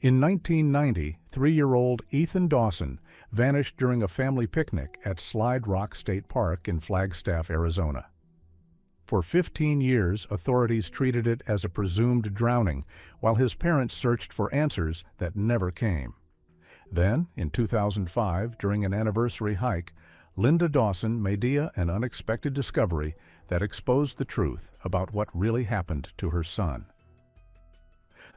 In 1990, 3-year-old Ethan Dawson vanished during a family picnic at Slide Rock State Park in Flagstaff, Arizona. For 15 years, authorities treated it as a presumed drowning, while his parents searched for answers that never came. Then, in 2005, during an anniversary hike, Linda Dawson made an unexpected discovery that exposed the truth about what really happened to her son.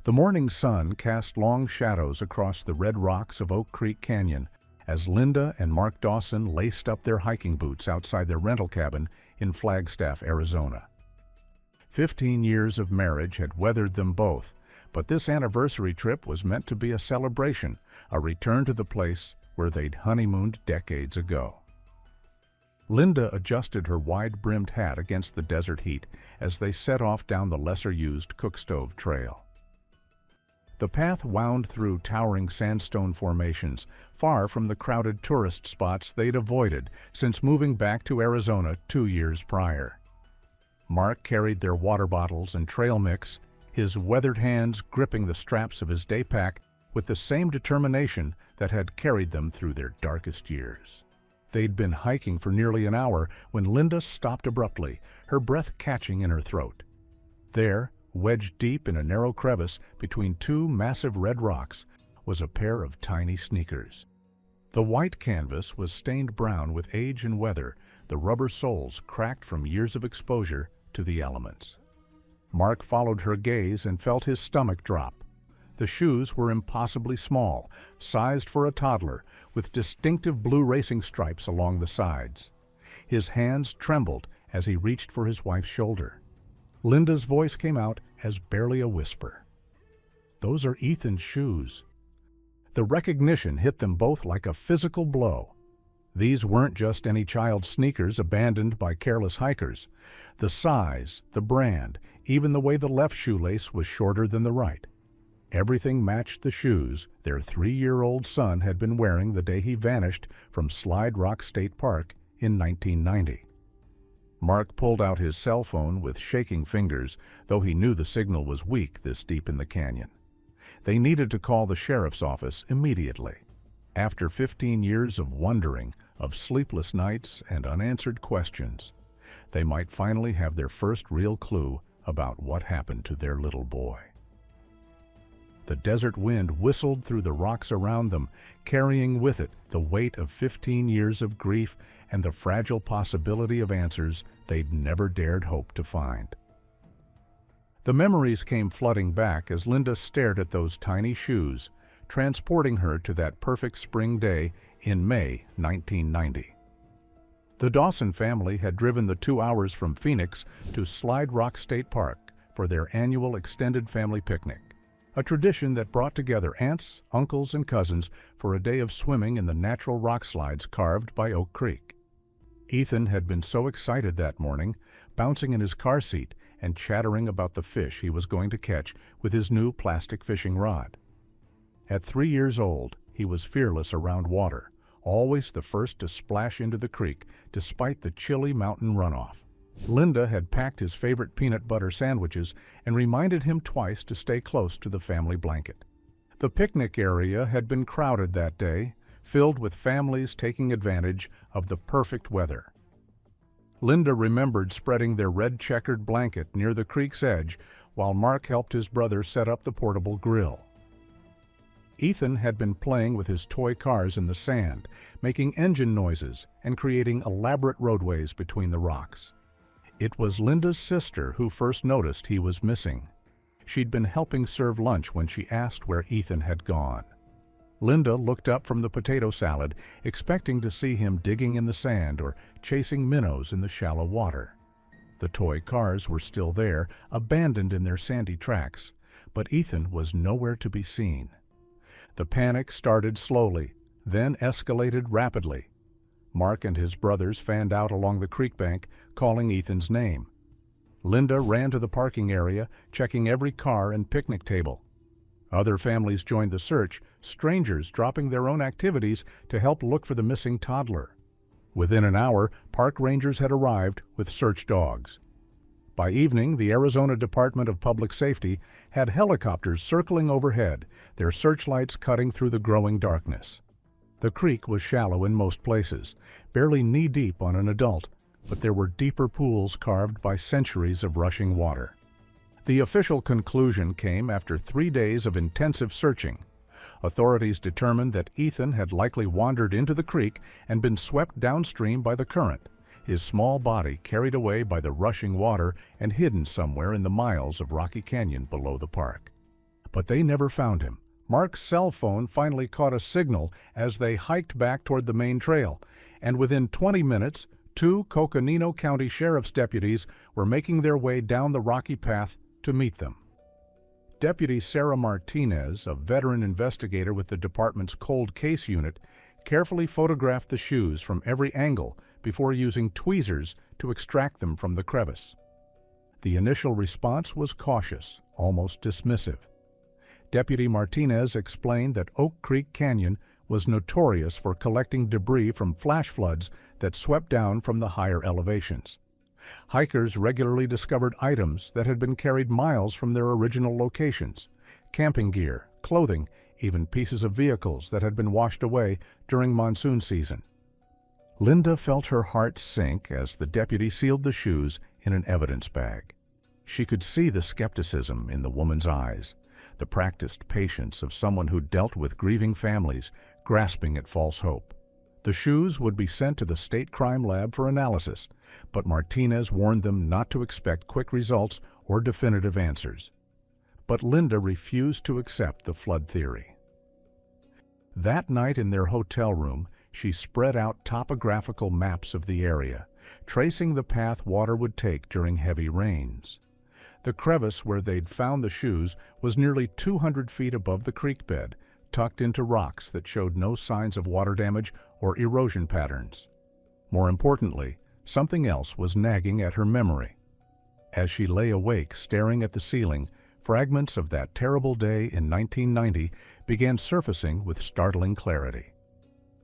The morning sun cast long shadows across the red rocks of Oak Creek Canyon as Linda and Mark Dawson laced up their hiking boots outside their rental cabin in Flagstaff, Arizona. 15 years of marriage had weathered them both, but this anniversary trip was meant to be a celebration, a return to the place where they'd honeymooned decades ago. Linda adjusted her wide-brimmed hat against the desert heat as they set off down the lesser-used Cookstove Trail. The path wound through towering sandstone formations, far from the crowded tourist spots they'd avoided since moving back to Arizona 2 years prior. Mark carried their water bottles and trail mix, his weathered hands gripping the straps of his day pack with the same determination that had carried them through their darkest years. They'd been hiking for nearly an hour when Linda stopped abruptly, her breath catching in her throat. There, wedged deep in a narrow crevice between two massive red rocks, was a pair of tiny sneakers. The white canvas was stained brown with age and weather, the rubber soles cracked from years of exposure to the elements. Mark followed her gaze and felt his stomach drop. The shoes were impossibly small, sized for a toddler, with distinctive blue racing stripes along the sides. His hands trembled as he reached for his wife's shoulder. Linda's voice came out as barely a whisper. "Those are Ethan's shoes." The recognition hit them both like a physical blow. These weren't just any child's sneakers abandoned by careless hikers. The size, the brand, even the way the left shoelace was shorter than the right. Everything matched the shoes their 3-year-old son had been wearing the day he vanished from Slide Rock State Park in 1990. Mark pulled out his cell phone with shaking fingers, though he knew the signal was weak this deep in the canyon. They needed to call the sheriff's office immediately. After 15 years of wondering, of sleepless nights and unanswered questions, they might finally have their first real clue about what happened to their little boy. The desert wind whistled through the rocks around them, carrying with it the weight of 15 years of grief and the fragile possibility of answers they'd never dared hope to find. The memories came flooding back as Linda stared at those tiny shoes, transporting her to that perfect spring day in May 1990. The Dawson family had driven the 2 hours from Phoenix to Slide Rock State Park for their annual extended family picnic, a tradition that brought together aunts, uncles, and cousins for a day of swimming in the natural rock slides carved by Oak Creek. Ethan had been so excited that morning, bouncing in his car seat and chattering about the fish he was going to catch with his new plastic fishing rod. At 3 years old, he was fearless around water, always the first to splash into the creek despite the chilly mountain runoff. Linda had packed his favorite peanut butter sandwiches and reminded him twice to stay close to the family blanket. The picnic area had been crowded that day, filled with families taking advantage of the perfect weather. Linda remembered spreading their red-checkered blanket near the creek's edge while Mark helped his brother set up the portable grill. Ethan had been playing with his toy cars in the sand, making engine noises and creating elaborate roadways between the rocks. It was Linda's sister who first noticed he was missing. She'd been helping serve lunch when she asked where Ethan had gone. Linda looked up from the potato salad, expecting to see him digging in the sand or chasing minnows in the shallow water. The toy cars were still there, abandoned in their sandy tracks, but Ethan was nowhere to be seen. The panic started slowly, then escalated rapidly. Mark and his brothers fanned out along the creek bank, calling Ethan's name. Linda ran to the parking area, checking every car and picnic table. Other families joined the search, strangers dropping their own activities to help look for the missing toddler. Within an hour, park rangers had arrived with search dogs. By evening, the Arizona Department of Public Safety had helicopters circling overhead, their searchlights cutting through the growing darkness. The creek was shallow in most places, barely knee-deep on an adult, but there were deeper pools carved by centuries of rushing water. The official conclusion came after 3 days of intensive searching. Authorities determined that Ethan had likely wandered into the creek and been swept downstream by the current, his small body carried away by the rushing water and hidden somewhere in the miles of Rocky Canyon below the park. But they never found him. Mark's cell phone finally caught a signal as they hiked back toward the main trail, and within 20 minutes, 2 Coconino County Sheriff's deputies were making their way down the rocky path to meet them. Deputy Sarah Martinez, a veteran investigator with the department's cold case unit, carefully photographed the shoes from every angle before using tweezers to extract them from the crevice. The initial response was cautious, almost dismissive. Deputy Martinez explained that Oak Creek Canyon was notorious for collecting debris from flash floods that swept down from the higher elevations. Hikers regularly discovered items that had been carried miles from their original locations: camping gear, clothing, even pieces of vehicles that had been washed away during monsoon season. Linda felt her heart sink as the deputy sealed the shoes in an evidence bag. She could see the skepticism in the woman's eyes, the practiced patience of someone who dealt with grieving families grasping at false hope. The shoes would be sent to the state crime lab for analysis, but Martinez warned them not to expect quick results or definitive answers. But Linda refused to accept the flood theory. That night in their hotel room, she spread out topographical maps of the area, tracing the path water would take during heavy rains. The crevice where they'd found the shoes was nearly 200 feet above the creek bed, tucked into rocks that showed no signs of water damage or erosion patterns. More importantly, something else was nagging at her memory. As she lay awake staring at the ceiling, fragments of that terrible day in 1990 began surfacing with startling clarity.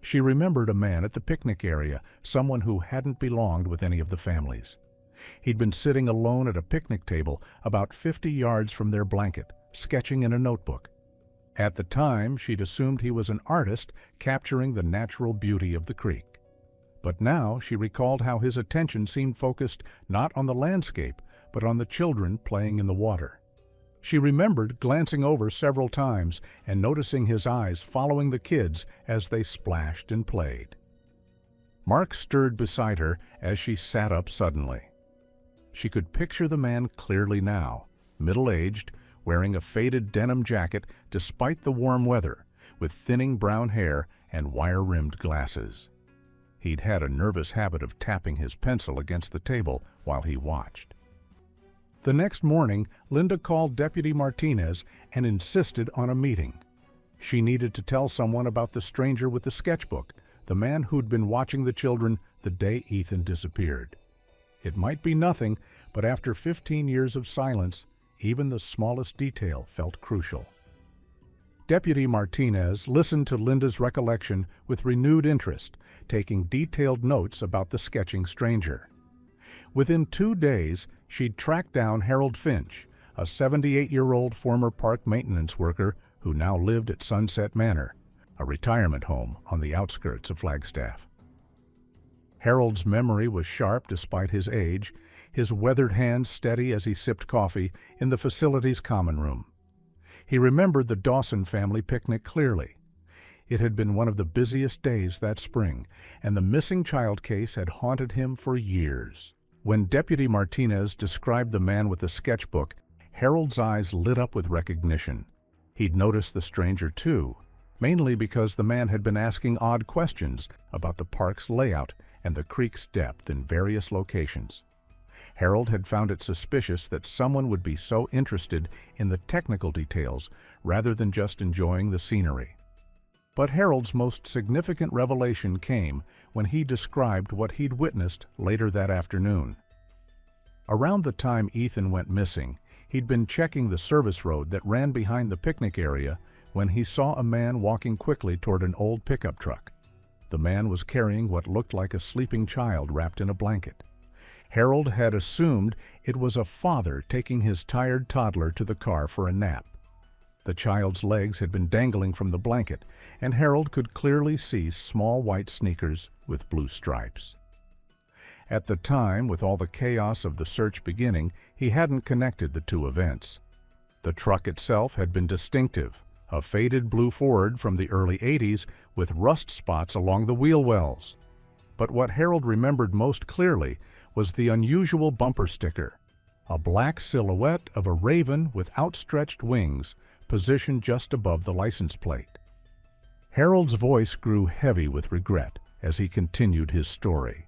She remembered a man at the picnic area, someone who hadn't belonged with any of the families. He'd been sitting alone at a picnic table about 50 yards from their blanket, sketching in a notebook. At the time, she'd assumed he was an artist capturing the natural beauty of the creek. But now she recalled how his attention seemed focused not on the landscape, but on the children playing in the water. She remembered glancing over several times and noticing his eyes following the kids as they splashed and played. Mark stirred beside her as she sat up suddenly. She could picture the man clearly now, middle-aged, wearing a faded denim jacket despite the warm weather, with thinning brown hair and wire-rimmed glasses. He'd had a nervous habit of tapping his pencil against the table while he watched. The next morning, Linda called Deputy Martinez and insisted on a meeting. She needed to tell someone about the stranger with the sketchbook, the man who'd been watching the children the day Ethan disappeared. It might be nothing, but after 15 years of silence, even the smallest detail felt crucial. Deputy Martinez listened to Linda's recollection with renewed interest, taking detailed notes about the sketching stranger. Within 2 days, she'd tracked down Harold Finch, a 78-year-old former park maintenance worker who now lived at Sunset Manor, a retirement home on the outskirts of Flagstaff. Harold's memory was sharp despite his age, his weathered hands steady as he sipped coffee in the facility's common room. He remembered the Dawson family picnic clearly. It had been one of the busiest days that spring, and the missing child case had haunted him for years. When Deputy Martinez described the man with the sketchbook, Harold's eyes lit up with recognition. He'd noticed the stranger too, mainly because the man had been asking odd questions about the park's layout and the creek's depth in various locations. Harold had found it suspicious that someone would be so interested in the technical details rather than just enjoying the scenery. But Harold's most significant revelation came when he described what he'd witnessed later that afternoon. Around the time Ethan went missing, he'd been checking the service road that ran behind the picnic area when he saw a man walking quickly toward an old pickup truck. The man was carrying what looked like a sleeping child wrapped in a blanket. Harold had assumed it was a father taking his tired toddler to the car for a nap. The child's legs had been dangling from the blanket, and Harold could clearly see small white sneakers with blue stripes. At the time, with all the chaos of the search beginning, he hadn't connected the two events. The truck itself had been distinctive, a faded blue Ford from the early '80s with rust spots along the wheel wells. But what Harold remembered most clearly was the unusual bumper sticker, a black silhouette of a raven with outstretched wings positioned just above the license plate. Harold's voice grew heavy with regret as he continued his story.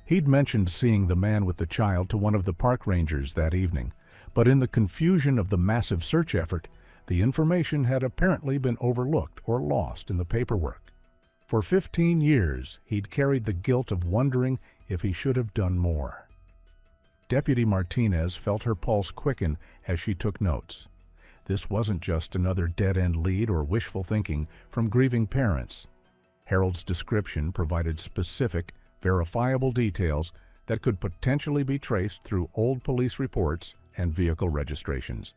He'd mentioned seeing the man with the child to one of the park rangers that evening, but in the confusion of the massive search effort, the information had apparently been overlooked or lost in the paperwork. For 15 years, he'd carried the guilt of wondering if he should have done more. Deputy Martinez felt her pulse quicken as she took notes. This wasn't just another dead-end lead or wishful thinking from grieving parents. Harold's description provided specific, verifiable details that could potentially be traced through old police reports and vehicle registrations.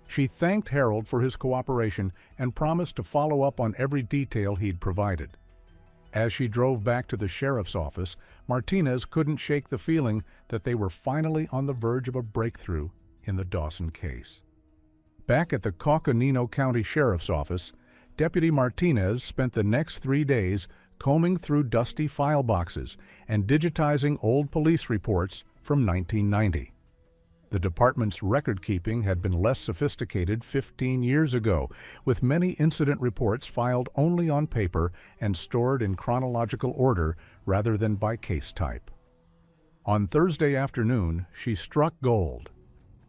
She thanked Harold for his cooperation and promised to follow up on every detail he'd provided. As she drove back to the sheriff's office, Martinez couldn't shake the feeling that they were finally on the verge of a breakthrough in the Dawson case. Back at the Coconino County Sheriff's Office, Deputy Martinez spent the next 3 days combing through dusty file boxes and digitizing old police reports from 1990. The department's record-keeping had been less sophisticated 15 years ago, with many incident reports filed only on paper and stored in chronological order rather than by case type. On Thursday afternoon, she struck gold.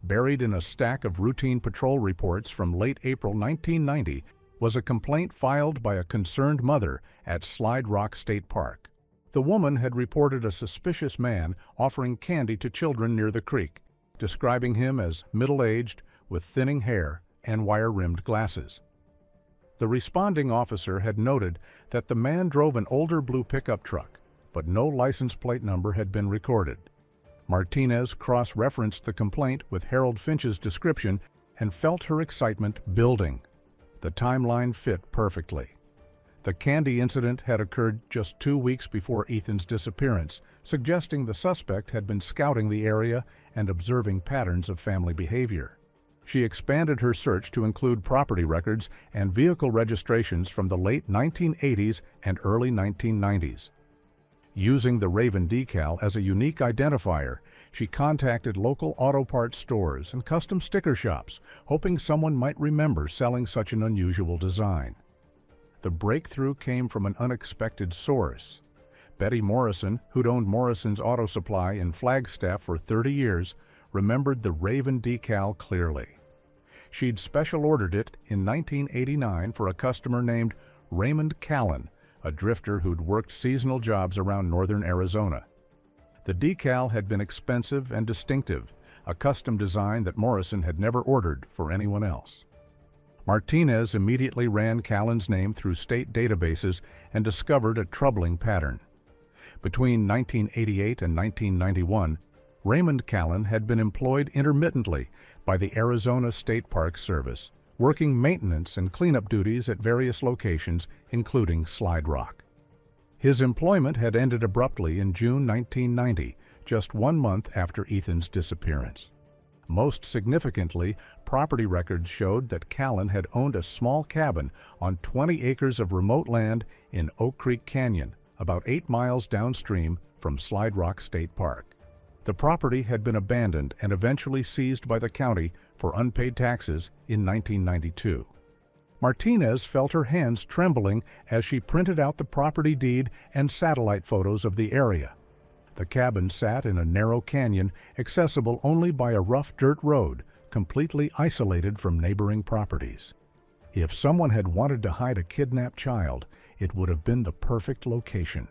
Buried in a stack of routine patrol reports from late April 1990 was a complaint filed by a concerned mother at Slide Rock State Park. The woman had reported a suspicious man offering candy to children near the creek, describing him as middle-aged, with thinning hair and wire-rimmed glasses. The responding officer had noted that the man drove an older blue pickup truck, but no license plate number had been recorded. Martinez cross-referenced the complaint with Harold Finch's description and felt her excitement building. The timeline fit perfectly. The candy incident had occurred just 2 weeks before Ethan's disappearance, suggesting the suspect had been scouting the area and observing patterns of family behavior. She expanded her search to include property records and vehicle registrations from the late 1980s and early 1990s. Using the Raven decal as a unique identifier, she contacted local auto parts stores and custom sticker shops, hoping someone might remember selling such an unusual design. The breakthrough came from an unexpected source. Betty Morrison, who'd owned Morrison's Auto Supply in Flagstaff for 30 years, remembered the Raven decal clearly. She'd special ordered it in 1989 for a customer named Raymond Callan, a drifter who'd worked seasonal jobs around northern Arizona. The decal had been expensive and distinctive, a custom design that Morrison had never ordered for anyone else. Martinez immediately ran Callan's name through state databases and discovered a troubling pattern. Between 1988 and 1991, Raymond Callan had been employed intermittently by the Arizona State Park Service, working maintenance and cleanup duties at various locations, including Slide Rock. His employment had ended abruptly in June 1990, just 1 month after Ethan's disappearance. Most significantly, property records showed that Callan had owned a small cabin on 20 acres of remote land in Oak Creek Canyon, about 8 miles downstream from Slide Rock State Park. The property had been abandoned and eventually seized by the county for unpaid taxes in 1992. Martinez felt her hands trembling as she printed out the property deed and satellite photos of the area. The cabin sat in a narrow canyon accessible only by a rough dirt road, completely isolated from neighboring properties. If someone had wanted to hide a kidnapped child, it would have been the perfect location.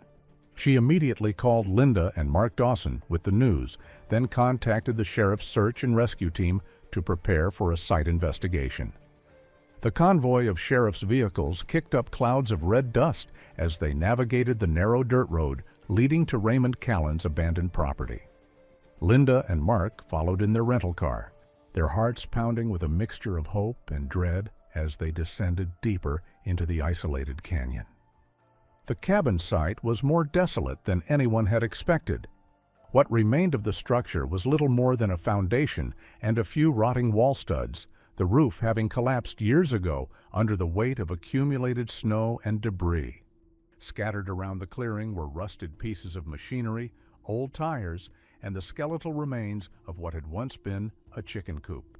She immediately called Linda and Mark Dawson with the news, then contacted the sheriff's search and rescue team to prepare for a site investigation. The convoy of sheriff's vehicles kicked up clouds of red dust as they navigated the narrow dirt road, leading to Raymond Callan's abandoned property. Linda and Mark followed in their rental car, their hearts pounding with a mixture of hope and dread as they descended deeper into the isolated canyon. The cabin site was more desolate than anyone had expected. What remained of the structure was little more than a foundation and a few rotting wall studs, the roof having collapsed years ago under the weight of accumulated snow and debris. Scattered around the clearing were rusted pieces of machinery, old tires, and the skeletal remains of what had once been a chicken coop.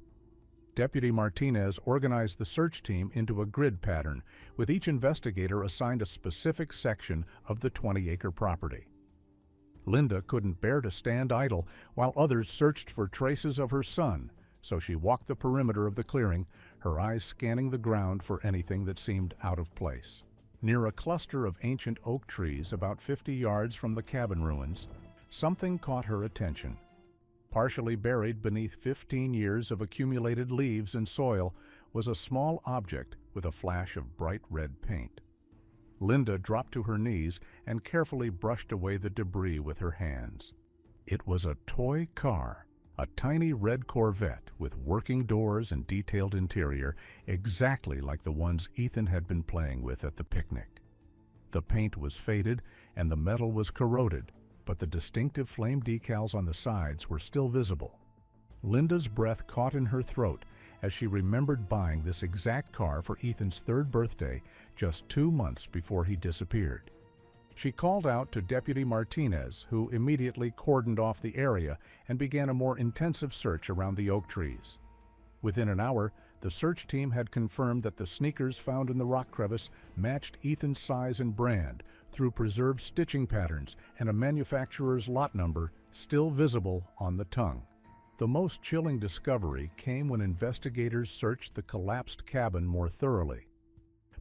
Deputy Martinez organized the search team into a grid pattern, with each investigator assigned a specific section of the 20-acre property. Linda couldn't bear to stand idle while others searched for traces of her son, so she walked the perimeter of the clearing, her eyes scanning the ground for anything that seemed out of place. Near a cluster of ancient oak trees about 50 yards from the cabin ruins, something caught her attention. Partially buried beneath 15 years of accumulated leaves and soil was a small object with a flash of bright red paint. Linda dropped to her knees and carefully brushed away the debris with her hands. It was a toy car, a tiny red Corvette with working doors and detailed interior, exactly like the ones Ethan had been playing with at the picnic. The paint was faded and the metal was corroded, but the distinctive flame decals on the sides were still visible. Linda's breath caught in her throat as she remembered buying this exact car for Ethan's 3rd birthday just 2 months before he disappeared. She called out to Deputy Martinez, who immediately cordoned off the area and began a more intensive search around the oak trees. Within an hour, the search team had confirmed that the sneakers found in the rock crevice matched Ethan's size and brand through preserved stitching patterns and a manufacturer's lot number still visible on the tongue. The most chilling discovery came when investigators searched the collapsed cabin more thoroughly.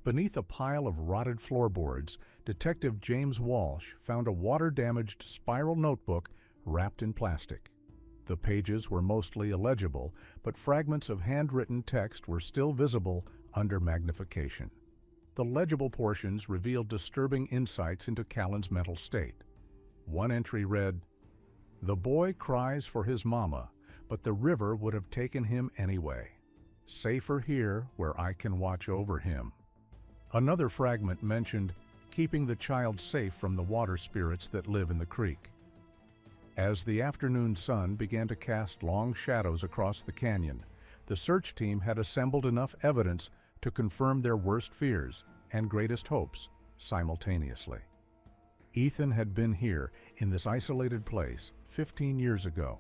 Beneath a pile of rotted floorboards, Detective James Walsh found a water-damaged spiral notebook wrapped in plastic. The pages were mostly illegible, but fragments of handwritten text were still visible under magnification. The legible portions revealed disturbing insights into Callan's mental state. One entry read, "The boy cries for his mama, but the river would have taken him anyway. Safer here where I can watch over him." Another fragment mentioned keeping the child safe from the water spirits that live in the creek. As the afternoon sun began to cast long shadows across the canyon, the search team had assembled enough evidence to confirm their worst fears and greatest hopes simultaneously. Ethan had been here in this isolated place 15 years ago.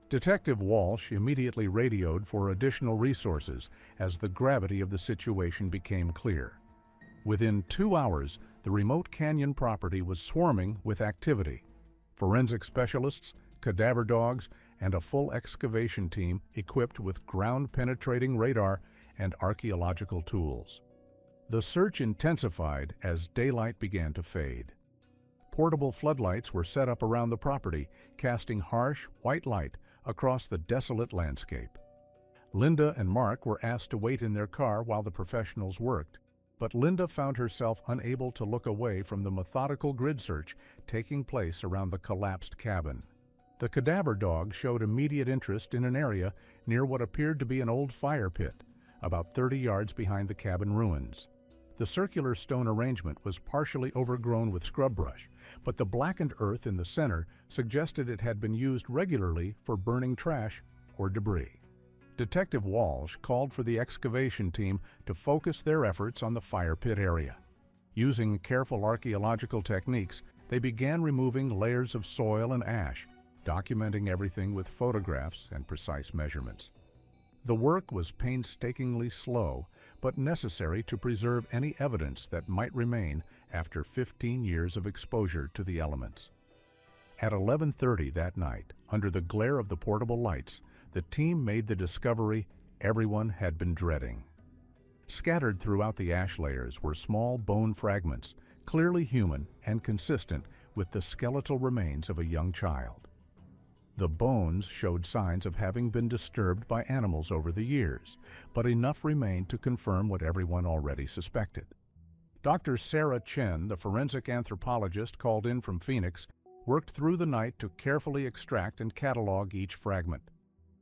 Detective Walsh immediately radioed for additional resources as the gravity of the situation became clear. Within 2 hours, the remote canyon property was swarming with activity. Forensic specialists, cadaver dogs, and a full excavation team equipped with ground-penetrating radar and archaeological tools. The search intensified as daylight began to fade. Portable floodlights were set up around the property, casting harsh, white light across the desolate landscape. Linda and Mark were asked to wait in their car while the professionals worked, but Linda found herself unable to look away from the methodical grid search taking place around the collapsed cabin. The cadaver dog showed immediate interest in an area near what appeared to be an old fire pit, about 30 yards behind the cabin ruins. The circular stone arrangement was partially overgrown with scrub brush, but the blackened earth in the center suggested it had been used regularly for burning trash or debris. Detective Walsh called for the excavation team to focus their efforts on the fire pit area. Using careful archaeological techniques, they began removing layers of soil and ash, documenting everything with photographs and precise measurements. The work was painstakingly slow, but necessary to preserve any evidence that might remain after 15 years of exposure to the elements. At 11:30 that night, under the glare of the portable lights, the team made the discovery everyone had been dreading. Scattered throughout the ash layers were small bone fragments, clearly human and consistent with the skeletal remains of a young child. The bones showed signs of having been disturbed by animals over the years, but enough remained to confirm what everyone already suspected. Dr. Sarah Chen, the forensic anthropologist called in from Phoenix, worked through the night to carefully extract and catalog each fragment.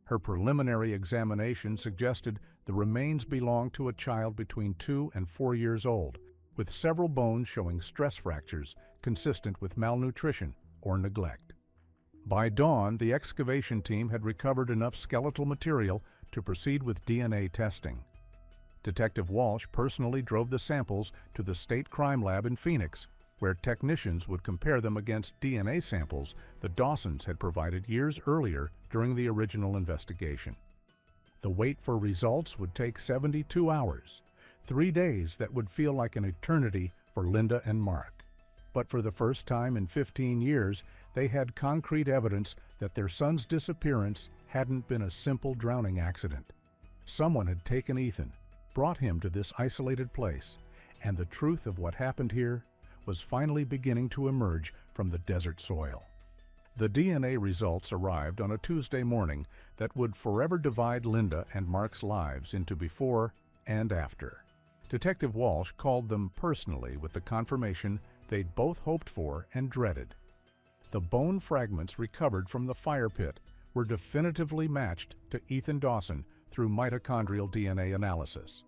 Her preliminary examination suggested the remains belonged to a child between 2 and 4 years old, with several bones showing stress fractures consistent with malnutrition or neglect. By dawn, the excavation team had recovered enough skeletal material to proceed with DNA testing. Detective Walsh personally drove the samples to the state crime lab in Phoenix, where technicians would compare them against DNA samples the Dawsons had provided years earlier during the original investigation. The wait for results would take 72 hours, 3 days that would feel like an eternity for Linda and Mark. But for the first time in 15 years, they had concrete evidence that their son's disappearance hadn't been a simple drowning accident. Someone had taken Ethan, brought him to this isolated place, and the truth of what happened here was finally beginning to emerge from the desert soil. The DNA results arrived on a Tuesday morning that would forever divide Linda and Mark's lives into before and after. Detective Walsh called them personally with the confirmation they'd both hoped for and dreaded. The bone fragments recovered from the fire pit were definitively matched to Ethan Dawson through mitochondrial DNA analysis.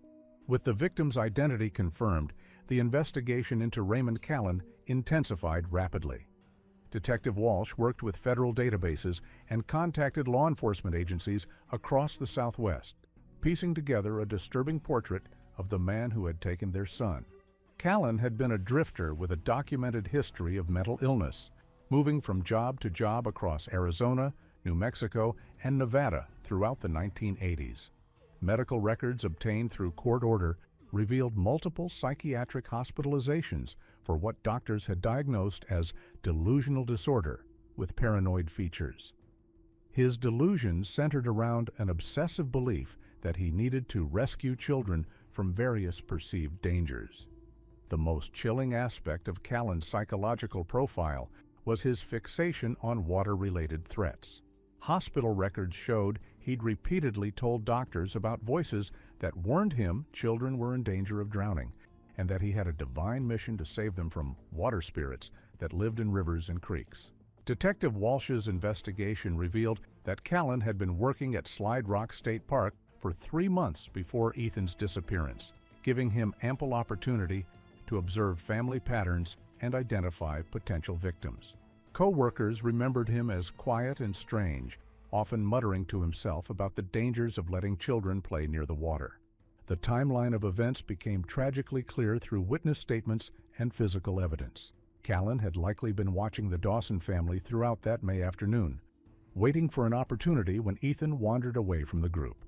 With the victim's identity confirmed, the investigation into Raymond Callan intensified rapidly. Detective Walsh worked with federal databases and contacted law enforcement agencies across the Southwest, piecing together a disturbing portrait of the man who had taken their son. Callan had been a drifter with a documented history of mental illness, moving from job to job across Arizona, New Mexico, and Nevada throughout the 1980s. Medical records obtained through court order revealed multiple psychiatric hospitalizations for what doctors had diagnosed as delusional disorder with paranoid features. His delusions centered around an obsessive belief that he needed to rescue children from various perceived dangers. The most chilling aspect of Callan's psychological profile was his fixation on water-related threats. Hospital records showed he'd repeatedly told doctors about voices that warned him children were in danger of drowning, and that he had a divine mission to save them from water spirits that lived in rivers and creeks. Detective Walsh's investigation revealed that Callan had been working at Slide Rock State Park for 3 months before Ethan's disappearance, giving him ample opportunity to observe family patterns and identify potential victims. Co-workers remembered him as quiet and strange, often muttering to himself about the dangers of letting children play near the water. The timeline of events became tragically clear through witness statements and physical evidence. Callan had likely been watching the Dawson family throughout that May afternoon, waiting for an opportunity when Ethan wandered away from the group.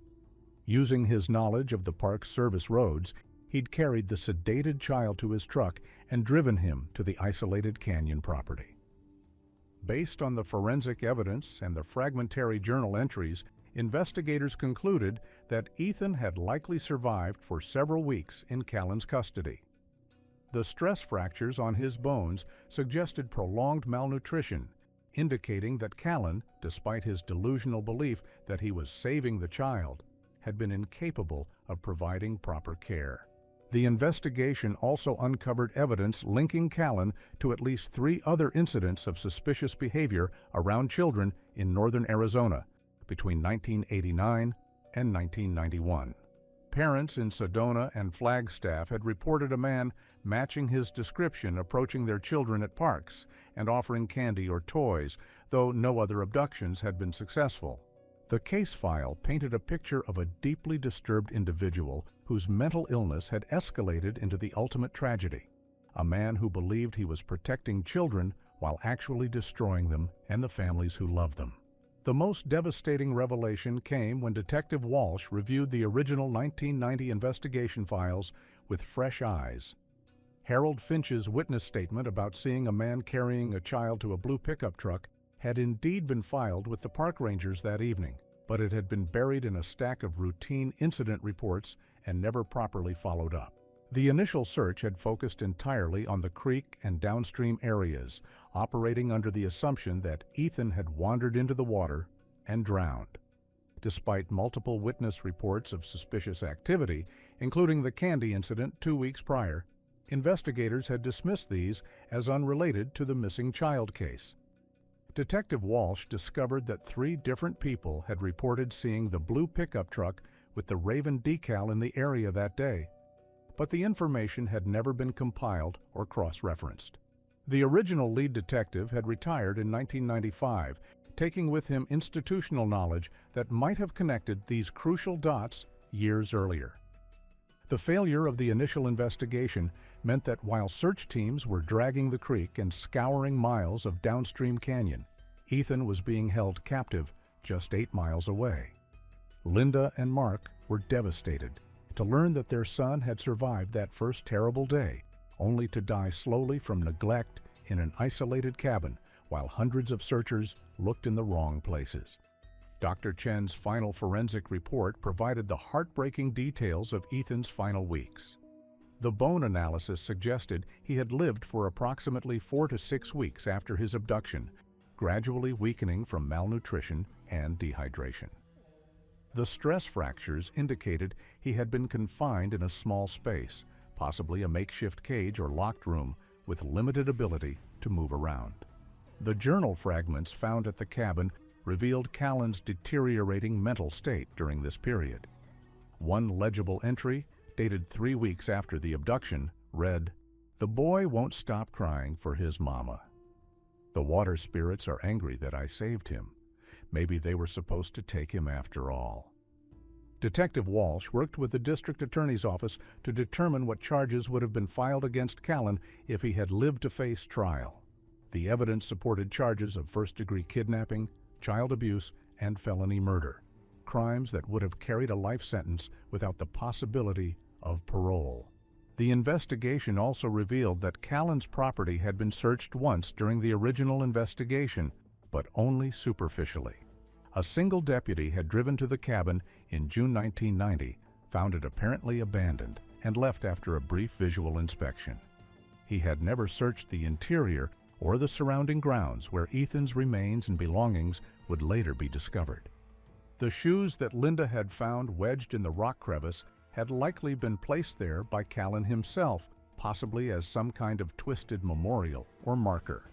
Using his knowledge of the park's service roads, he'd carried the sedated child to his truck and driven him to the isolated canyon property. Based on the forensic evidence and the fragmentary journal entries, investigators concluded that Ethan had likely survived for several weeks in Callan's custody. The stress fractures on his bones suggested prolonged malnutrition, indicating that Callan, despite his delusional belief that he was saving the child, had been incapable of providing proper care. The investigation also uncovered evidence linking Callan to at least 3 other incidents of suspicious behavior around children in northern Arizona between 1989 and 1991. Parents in Sedona and Flagstaff had reported a man matching his description approaching their children at parks and offering candy or toys, though no other abductions had been successful. The case file painted a picture of a deeply disturbed individual whose mental illness had escalated into the ultimate tragedy, a man who believed he was protecting children while actually destroying them and the families who loved them. The most devastating revelation came when Detective Walsh reviewed the original 1990 investigation files with fresh eyes. Harold Finch's witness statement about seeing a man carrying a child to a blue pickup truck had indeed been filed with the park rangers that evening, but it had been buried in a stack of routine incident reports and never properly followed up. The initial search had focused entirely on the creek and downstream areas, operating under the assumption that Ethan had wandered into the water and drowned. Despite multiple witness reports of suspicious activity, including the candy incident 2 weeks prior, investigators had dismissed these as unrelated to the missing child case. Detective Walsh discovered that 3 different people had reported seeing the blue pickup truck with the Raven decal in the area that day, but the information had never been compiled or cross-referenced. The original lead detective had retired in 1995, taking with him institutional knowledge that might have connected these crucial dots years earlier. The failure of the initial investigation meant that while search teams were dragging the creek and scouring miles of downstream canyon, Ethan was being held captive just 8 miles away. Linda and Mark were devastated to learn that their son had survived that first terrible day, only to die slowly from neglect in an isolated cabin while hundreds of searchers looked in the wrong places. Dr. Chen's final forensic report provided the heartbreaking details of Ethan's final weeks. The bone analysis suggested he had lived for approximately 4 to 6 weeks after his abduction, gradually weakening from malnutrition and dehydration. The stress fractures indicated he had been confined in a small space, possibly a makeshift cage or locked room, with limited ability to move around. The journal fragments found at the cabin revealed Callan's deteriorating mental state during this period. One legible entry, dated 3 weeks after the abduction, read, "The boy won't stop crying for his mama. The water spirits are angry that I saved him. Maybe they were supposed to take him after all." Detective Walsh worked with the district attorney's office to determine what charges would have been filed against Callan if he had lived to face trial. The evidence supported charges of first-degree kidnapping, child abuse, and felony murder, crimes that would have carried a life sentence without the possibility of parole. The investigation also revealed that Callan's property had been searched once during the original investigation, but only superficially. A single deputy had driven to the cabin in June 1990, found it apparently abandoned, and left after a brief visual inspection. He had never searched the interior or the surrounding grounds where Ethan's remains and belongings would later be discovered. The shoes that Linda had found wedged in the rock crevice had likely been placed there by Callan himself, possibly as some kind of twisted memorial or marker.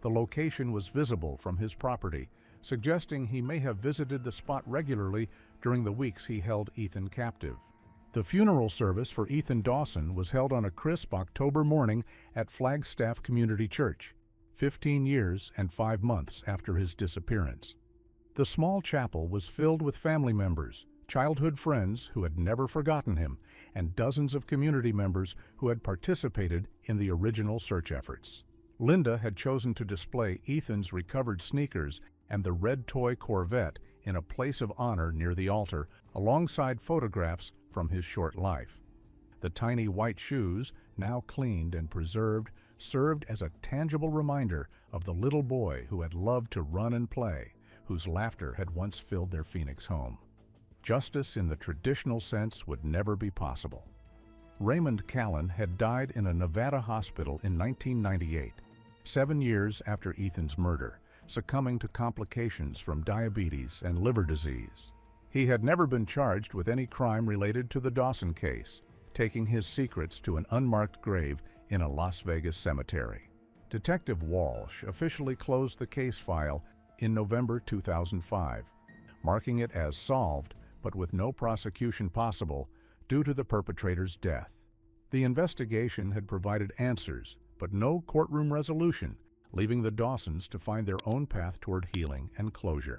The location was visible from his property, suggesting he may have visited the spot regularly during the weeks he held Ethan captive. The funeral service for Ethan Dawson was held on a crisp October morning at Flagstaff Community Church, 15 years and 5 months after his disappearance. The small chapel was filled with family members, childhood friends who had never forgotten him, and dozens of community members who had participated in the original search efforts. Linda had chosen to display Ethan's recovered sneakers and the red toy Corvette in a place of honor near the altar, alongside photographs from his short life. The tiny white shoes, now cleaned and preserved, served as a tangible reminder of the little boy who had loved to run and play, whose laughter had once filled their Phoenix home. Justice in the traditional sense would never be possible. Raymond Callan had died in a Nevada hospital in 1998, 7 years after Ethan's murder, succumbing to complications from diabetes and liver disease. He had never been charged with any crime related to the Dawson case, taking his secrets to an unmarked grave in a Las Vegas cemetery. Detective Walsh officially closed the case file in November 2005, marking it as solved, but with no prosecution possible due to the perpetrator's death. The investigation had provided answers, but no courtroom resolution, leaving the Dawsons to find their own path toward healing and closure.